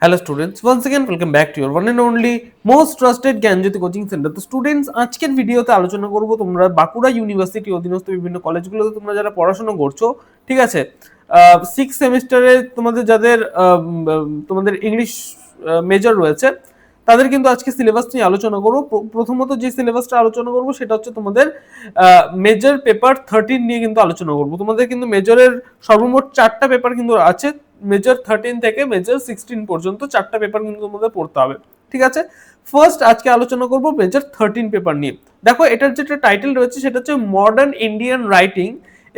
Hello students, once again welcome back to your one and only most trusted Gyanjyoti coaching centre. তো students, আজকের ভিডিওতে আলোচনা করব তোমরা বাঁকুড়া ইউনিভার্সিটি অধীনস্থ বিভিন্ন কলেজগুলোতে তোমরা যারা পড়াশোনা করছো, ঠিক আছে, 6 সেমিস্টারে তোমাদের যাদের তোমাদের ইংলিশ মেজর রয়েছে তাদের কিন্তু আজকে সিলেবাস নিয়ে আলোচনা করব। প্রথমত যে সিলেবাসটা আলোচনা করব সেটা হচ্ছে তোমাদের মেজর পেপার 13 নিয়ে কিন্তু আলোচনা করব। তোমাদের কিন্তু মেজরের সর্বমোট 4টা পেপার কিন্তু আছে, মেজর 13 থেকে মেজর 16 পর্যন্ত 4টা পেপার কিন্তু তোমাদের পড়তে হবে, ঠিক আছে। ফার্স্ট আজকে আলোচনা করব মেজর 13 পেপার নিয়ে। দেখো, এটার যেটা টাইটেল রয়েছে সেটা হচ্ছে মডার্ন ইন্ডিয়ান রাইটিং,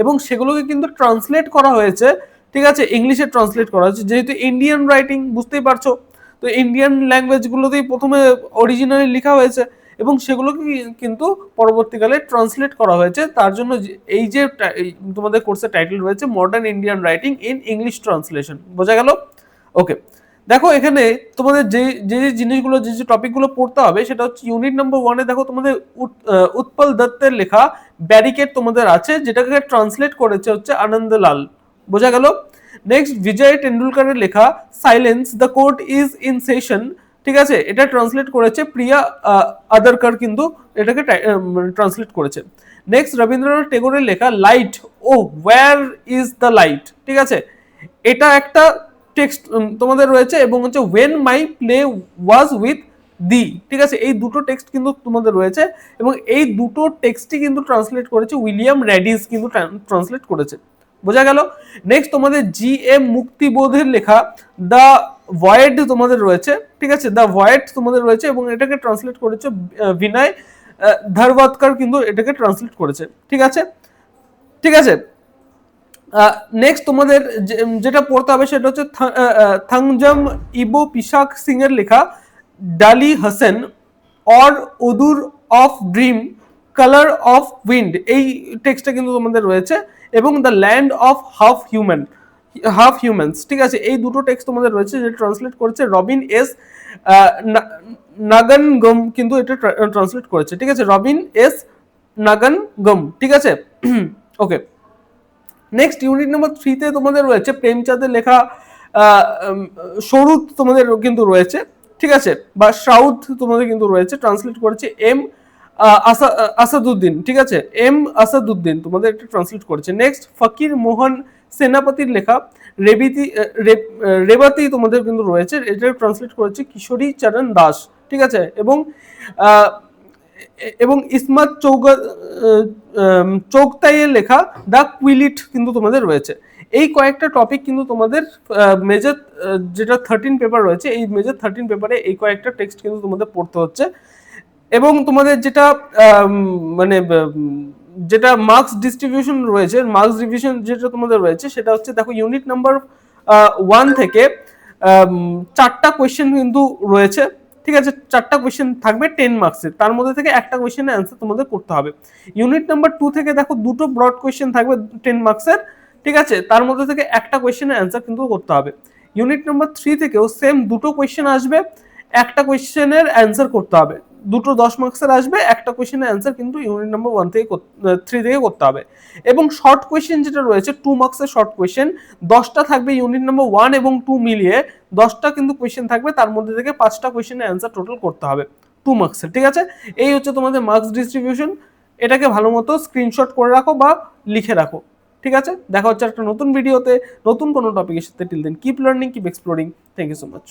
এবং সেগুলোকে কিন্তু ট্রান্সলেট করা হয়েছে, ঠিক আছে, ইংলিশে ট্রান্সলেট করা হয়েছে। যেহেতু ইন্ডিয়ান রাইটিং, বুঝতেই পারছো, তো ইন্ডিয়ান ল্যাঙ্গুয়েজগুলোতেই প্রথমে অরিজিনালি লেখা হয়েছে এবং সেগুলোকে কিন্তু পরবর্তীকালে ট্রান্সলেট করা হয়েছে। তার জন্য এই যে তোমাদের কোর্সের টাইটেল রয়েছে modern Indian writing in English translation. বোঝা গেল? ওকে, দেখো এখানে তোমাদের যে যে জিনিসগুলো, যে যে টপিকগুলো পড়তে হবে সেটা হচ্ছে ইউনিট নাম্বার 1-এ দেখো তোমাদের উৎপল দত্তের লেখা ব্যারিকেড তোমাদের আছে, যেটাকে ট্রান্সলেট করেছে হচ্ছে আনন্দলাল। বোঝা গেল? নেক্সট, বিজয় টেন্ডুলকারের লেখা silence the court is in session, ঠিক আছে, এটা ট্রান্সলেট করেছে প্রিয়া আদারকার, কিন্তু এটাকে ট্রান্সলেট করেছে। নেক্সট, রবীন্দ্রনাথ টেগোরের লেখা light, oh where is the light, ঠিক আছে, এটা একটা টেক্সট তোমাদের রয়েছে, এবং হচ্ছে when my play was with the, ঠিক আছে, এই দুটো টেক্সট কিন্তু তোমাদের রয়েছে, এবং এই দুটো টেক্সটই কিন্তু ট্রান্সলেট করেছে উইলিয়াম র্যাডিস, কিন্তু ট্রান্সলেট করেছে। বোঝা গেল? নেক্সট, তোমাদের জি এম মুক্তিবোধের লেখা দ্য ভয়েড তোমাদের রয়েছে, ঠিক আছে, দ্য ভয়েড তোমাদের রয়েছে, এবং এটাকে ট্রান্সলেট করেছে বিনয় ধারওয়াতকার, কিন্তু এটাকে ট্রান্সলেট করেছে, ঠিক আছে, ঠিক আছে। নেক্সট তোমাদের যেটা পড়তে হবে সেটা হচ্ছে থাংজাম ইবো পিশাক সিং এর লেখা Dali Hasan or odour of dream colour of wind, এই টেক্সটটা কিন্তু তোমাদের রয়েছে, এবং the land of half humans, ঠিক আছে, এই দুটো টেক্সট তোমাদের রয়েছে, যেটা ট্রান্সলেট করেছে রবিন এস নাগানগম, কিন্তু এটা ট্রান্সলেট করেছে, ঠিক আছে, রবিন এস নাগানগম, ঠিক আছে। ওকে, নেক্সট ইউনিট নাম্বার 3-তে তোমাদের রয়েছে প্রেমচাঁদের লেখা সরুদ তোমাদের কিন্তু রয়েছে, ঠিক আছে, বা সাউথ তোমাদের কিন্তু রয়েছে, ট্রান্সলেট করেছে এম আসাদুদ্দিন, ঠিক আছে, এম আসাদুদ্দিন তোমাদের এটা ট্রান্সলেট করেছে। নেক্সট, ফকির মোহন সেনাপতির লেখা রেবাতি তোমাদের কিন্তু রয়েছে, এটা ট্রান্সলেট করেছে কিশোরী চরণ দাস, ঠিক আছে, এবং ইসমাত চৌকতাইয়ের লেখা দ্য কুইলিট কিন্তু তোমাদের রয়েছে। এই কয়েকটা টপিক কিন্তু তোমাদের মেজর যেটা 13 পেপার রয়েছে, এই মেজর 13 পেপারে এই কয়েকটা টেক্সট কিন্তু তোমাদের পড়তে হচ্ছে। এবং তোমাদের যেটা মানে যেটা মার্কস ডিস্ট্রিবিউশন রয়েছে, মার্কস ডিভিশন যেটা তোমাদের রয়েছে সেটা হচ্ছে, দেখো ইউনিট নাম্বার 1 থেকে 4টা কোয়েশ্চেন কিন্তু রয়েছে, ঠিক আছে, 4টা কোয়েশ্চেন থাকবে 10 মার্কসের, তার মধ্যে থেকে একটা কোয়েশ্চেনের অ্যান্সার তোমাদের করতে হবে। ইউনিট নাম্বার 2 থেকে দেখো দুটো ব্রড কোয়েশ্চেন থাকবে 10 মার্কসের, ঠিক আছে, তার মধ্যে থেকে একটা কোয়েশ্চেনের অ্যান্সার কিন্তু করতে হবে। ইউনিট নাম্বার 3 থেকেও সেম দুটো কোয়েশ্চেন আসবে, একটা কোয়েশ্চেনের অ্যান্সার করতে হবে, দুটো 10 মার্কসের আসবে, একটা কোয়েশ্চেনের অ্যান্সার কিন্তু ইউনিট নাম্বার 1 থেকে 3 থেকে করতে হবে। এবং শর্ট কোয়েশ্চেন যেটা রয়েছে 2 মার্কসের শর্ট কোয়েশ্চেন 10টা থাকবে ইউনিট নাম্বার 1 এবং 2 মিলিয়ে 10টা কিন্তু কোয়েশ্চেন থাকবে, তার মধ্যে থেকে 5টা কোয়েশ্চেনের অ্যান্সার টোটাল করতে হবে 2 মার্কসের, ঠিক আছে। এই হচ্ছে তোমাদের মার্কস ডিস্ট্রিবিউশন, এটাকে ভালো মতো স্ক্রিনশট করে রাখো বা লিখে রাখো, ঠিক আছে। দেখা হচ্ছে একটা নতুন ভিডিওতে নতুন কোনো টপিকের সাথে। Till then keep learning, keep exploring. Thank you so much.